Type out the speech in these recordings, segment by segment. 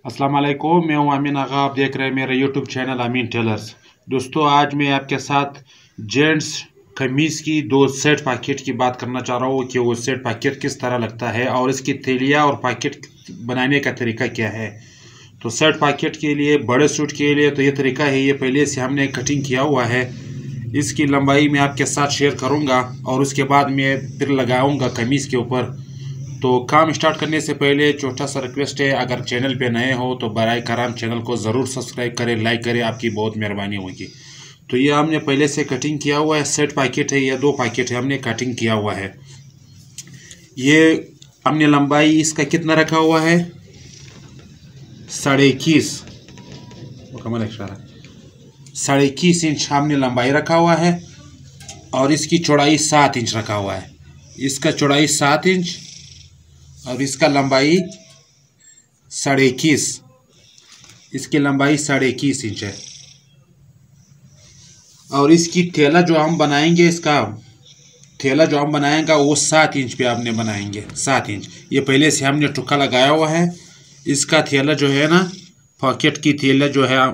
अस्सलाम वालेकुम, मैं हूं अमीन आगा। आप देख रहे हैं मेरा यूट्यूब चैनल अमीन टेलर्स। दोस्तों, आज मैं आपके साथ जेंट्स कमीज़ की दो सेट पैकेट की बात करना चाह रहा हूं कि वो सेट पैकेट किस तरह लगता है और इसकी थैलियाँ और पैकेट बनाने का तरीका क्या है। तो सेट पैकेट के लिए, बड़े सूट के लिए तो ये तरीका है, ये पहले से हमने कटिंग किया हुआ है। इसकी लंबाई मैं आपके साथ शेयर करूँगा और उसके बाद मैं फिर लगाऊँगा कमीज़ के ऊपर। तो काम स्टार्ट करने से पहले छोटा सा रिक्वेस्ट है, अगर चैनल पे नए हो तो बराए करम चैनल को ज़रूर सब्सक्राइब करें, लाइक करें, आपकी बहुत मेहरबानी होगी। तो ये हमने पहले से कटिंग किया हुआ है, सेट पैकेट है, ये दो पैकेट है, हमने कटिंग किया हुआ है। ये हमने लंबाई इसका कितना रखा हुआ है, 21.5 मुकम्मल 21.5 इंच हमने लंबाई रखा हुआ है और इसकी चौड़ाई 7 इंच रखा हुआ है। इसका चौड़ाई 7 इंच और इसका लंबाई 21.5, इसकी लंबाई 21.5 इंच है। और इसकी थैला जो हम बनाएंगे, इसका थैला जो हम बनाएंगे वो 7 इंच पे आपने बनाएंगे, 7 इंच। ये पहले से हमने टुक्का लगाया हुआ है। इसका थैला जो है ना, पॉकेट की थैला जो है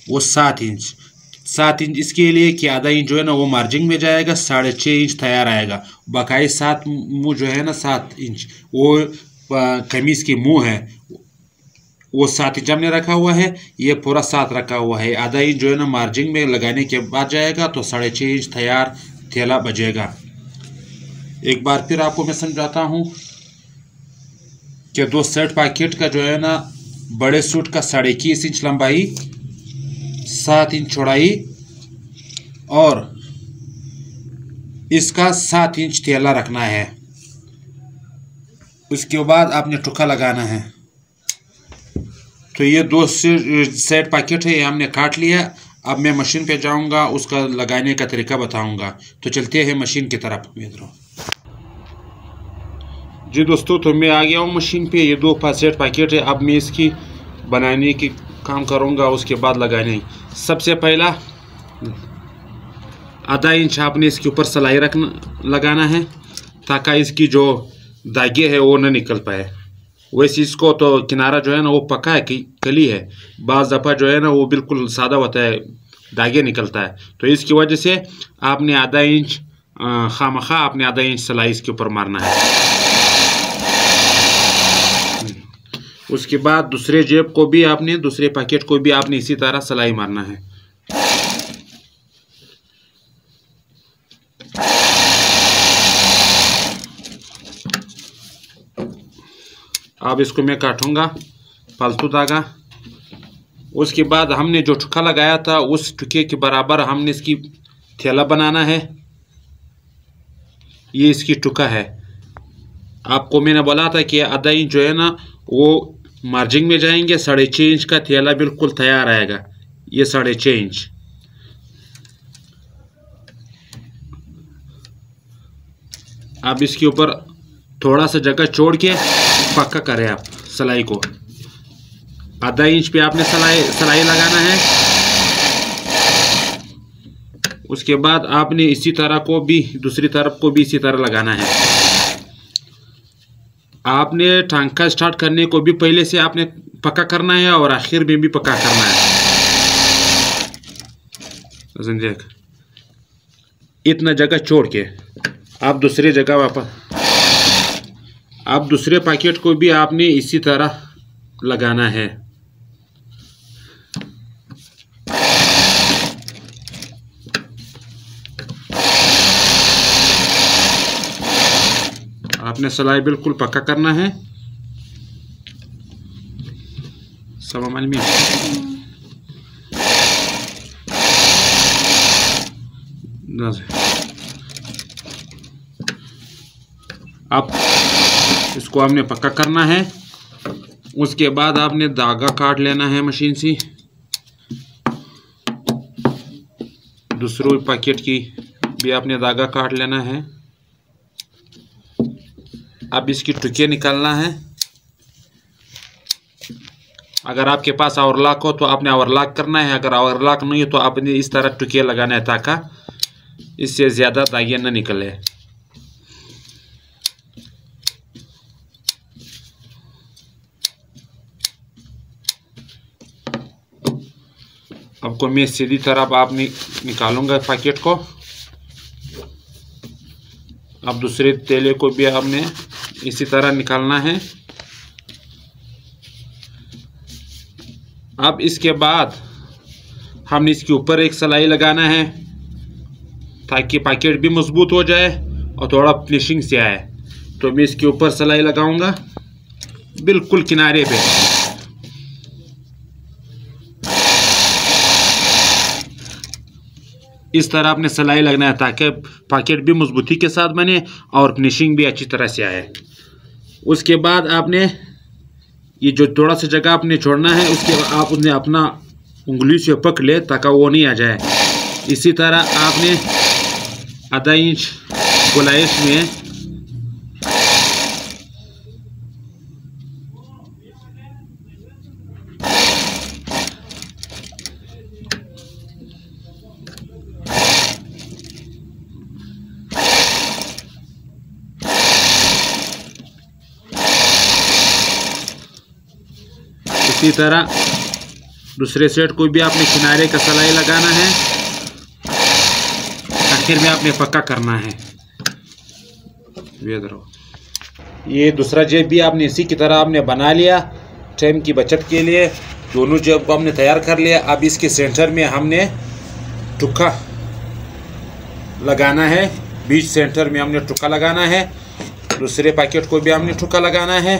वो 7 इंच इसके लिए कि आधा इंच जो है ना वो मार्जिन में जाएगा, 6.5 इंच तैयार आएगा। बाकाई 7 मुँह जो है ना, 7 इंच वो कमीज़ की मुँह है, वो 7 इंच हमने रखा हुआ है। ये पूरा 7 रखा हुआ है, आधा इंच जो है ना मार्जिन में लगाने के बाद जाएगा तो 6.5 इंच तैयार थैला बचेगा। एक बार फिर आपको मैं समझाता हूँ कि दो सेट पैकेट का जो है ना, बड़े सूट का 21.5 इंच लंबाई, 7 इंच चौड़ाई और इसका 7 इंच थैला रखना है। उसके बाद आपने टुक्का लगाना है। तो ये दो सेट पैकेट है, ये हमने काट लिया। अब मैं मशीन पे जाऊंगा, उसका लगाने का तरीका बताऊंगा। तो चलते हैं मशीन की तरफ। जी दोस्तों, तो मैं आ गया हूँ मशीन पे। ये दो सेट पैकेट है, अब मैं इसकी बनाने की काम करूंगा, उसके बाद लगाने। सबसे पहला आधा इंच आपने इसके ऊपर सिलाई लगाना है ताकि इसकी जो धागे है वो ना निकल पाए। वैसे इसको तो किनारा जो है ना वो पका है कि कली है, बाज़ दफ़ा जो है ना वो बिल्कुल सादा होता है, धागे निकलता है। तो इसकी वजह से आपने आधा इंच खामखा आपने आधा इंच सिलाई इसके ऊपर मारना है। उसके बाद दूसरे जेब को भी आपने, दूसरे पैकेट को भी आपने इसी तरह सिलाई मारना है। अब इसको मैं काटूंगा फालतू धागा। उसके बाद हमने जो टुक्का लगाया था उस टुक्के के बराबर हमने इसकी थैला बनाना है। ये इसकी टुक्का है। आपको मैंने बोला था कि आधा इंच जो है ना वो मार्जिन में जाएंगे, 6.5 इंच का थैला बिल्कुल तैयार आएगा। ये 6.5 इंच। अब इसके ऊपर थोड़ा सा जगह छोड़ के पक्का करें आप सिलाई को। आधा इंच पे आपने सिलाई लगाना है। उसके बाद आपने इसी तरह को भी, दूसरी तरफ को भी इसी तरह लगाना है। आपने टांका स्टार्ट करने को भी पहले से आपने पक्का करना है और आखिर में भी पक्का करना है। देख, इतना जगह छोड़ के आप दूसरी जगह वापस, आप दूसरे पैकेट को भी आपने इसी तरह लगाना है। आपने सिलाई बिल्कुल पक्का करना है। सब अमल में अब इसको आपने पक्का करना है। उसके बाद आपने धागा काट लेना है मशीन से। दूसरे पैकेट की भी आपने धागा काट लेना है। अब इसकी टुके निकालना है। अगर आपके पास ओवरलॉक हो तो आपने ओवरलॉक करना है, अगर ओवरलॉक नहीं हो तो आपने इस तरह टुके लगाना है ताकि इससे ज़्यादा धागे न निकले। आपको मैं सीधी तरफ आप निकालूंगा पैकेट को। अब दूसरे तेले को भी आपने इसी तरह निकालना है। अब इसके बाद हमने इसके ऊपर एक सिलाई लगाना है ताकि पैकेट भी मजबूत हो जाए और थोड़ा फिनिशिंग से आए। तो मैं इसके ऊपर सिलाई लगाऊंगा बिल्कुल किनारे पे। इस तरह आपने सिलाई लगना है ताकि पैकेट भी मजबूती के साथ बने और फिनिशिंग भी अच्छी तरह से आए। उसके बाद आपने ये जो थोड़ा सा जगह आपने छोड़ना है उसके बाद आप उन्हें अपना उंगली से पकड़ ले ताकि वो नहीं आ जाए। इसी तरह आपने आधा इंच गोलाइश में इसी तरह दूसरे सेट को भी आपने किनारे का सिलाई लगाना है, आखिर में आपने पक्का करना है। ये दूसरा जेब भी आपने इसी की तरह आपने बना लिया टाइम की बचत के लिए। दोनों जेब को हमने तैयार कर लिया। अब इसके सेंटर में हमने टुक्का लगाना है, बीच सेंटर में हमने टुक्का लगाना है। दूसरे पैकेट को भी हमने टुक्का लगाना है।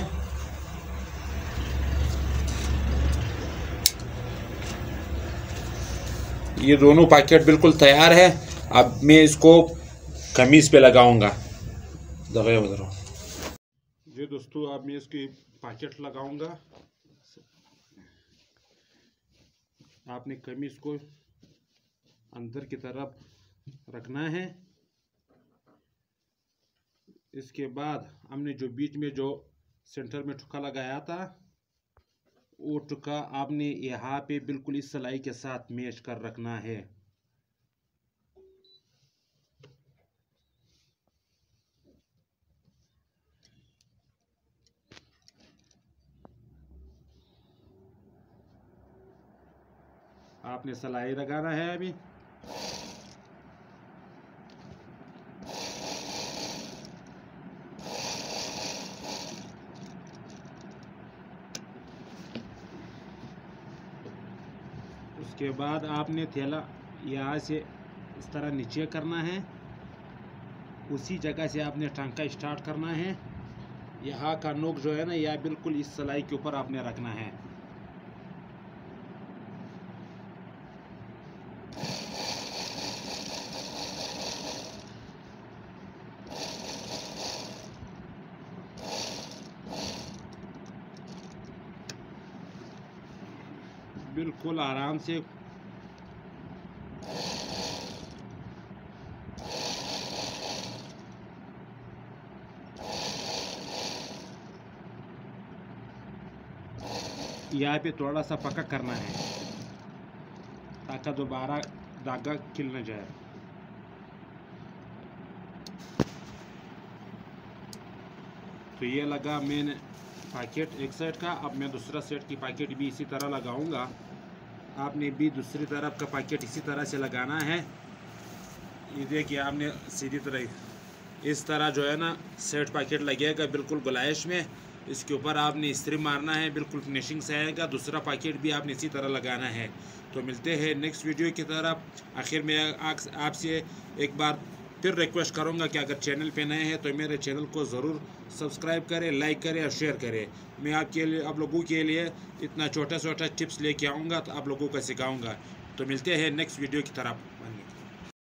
ये दोनों पैकेट बिल्कुल तैयार है। अब मैं इसको कमीज पे लगाऊंगा। जी दोस्तों, अब मैं इसकी पैकेट लगाऊंगा। आपने कमीज को अंदर की तरफ रखना है। इसके बाद हमने जो बीच में जो सेंटर में टुक्का लगाया था वो टुक्का आपने यहाँ पे बिल्कुल इस सिलाई के साथ मैच कर रखना है। आपने सिलाई लगाना है अभी। उसके बाद आपने थैला यहाँ से इस तरह नीचे करना है। उसी जगह से आपने टांका स्टार्ट करना है। यहाँ का नोक जो है ना, यह बिल्कुल इस सिलाई के ऊपर आपने रखना है। बिल्कुल आराम से यहाँ पे थोड़ा सा पक्का करना है ताकि दोबारा धागा खिल न जाए। तो ये लगा मैंने पैकेट एक सेट का। अब मैं दूसरा सेट की पैकेट भी इसी तरह लगाऊंगा। आपने भी दूसरी तरफ का पैकेट इसी तरह से लगाना है। ये देखिए, आपने सीधी तरह इस तरह जो है ना सेट पैकेट लगेगा बिल्कुल गुलाइश में। इसके ऊपर आपने इस्त्री मारना है, बिल्कुल फिनिशिंग से आएगा। दूसरा पैकेट भी आपने इसी तरह लगाना है। तो मिलते हैं नेक्स्ट वीडियो की तरफ। आखिर में आपसे एक बार फिर रिक्वेस्ट करूंगा कि अगर चैनल पे नए हैं तो मेरे चैनल को ज़रूर सब्सक्राइब करें, लाइक करें और शेयर करें। मैं आपके लिए, आप लोगों के लिए इतना छोटा छोटा टिप्स लेके आऊँगा तो आप लोगों को सिखाऊँगा। तो मिलते हैं नेक्स्ट वीडियो की तरफ।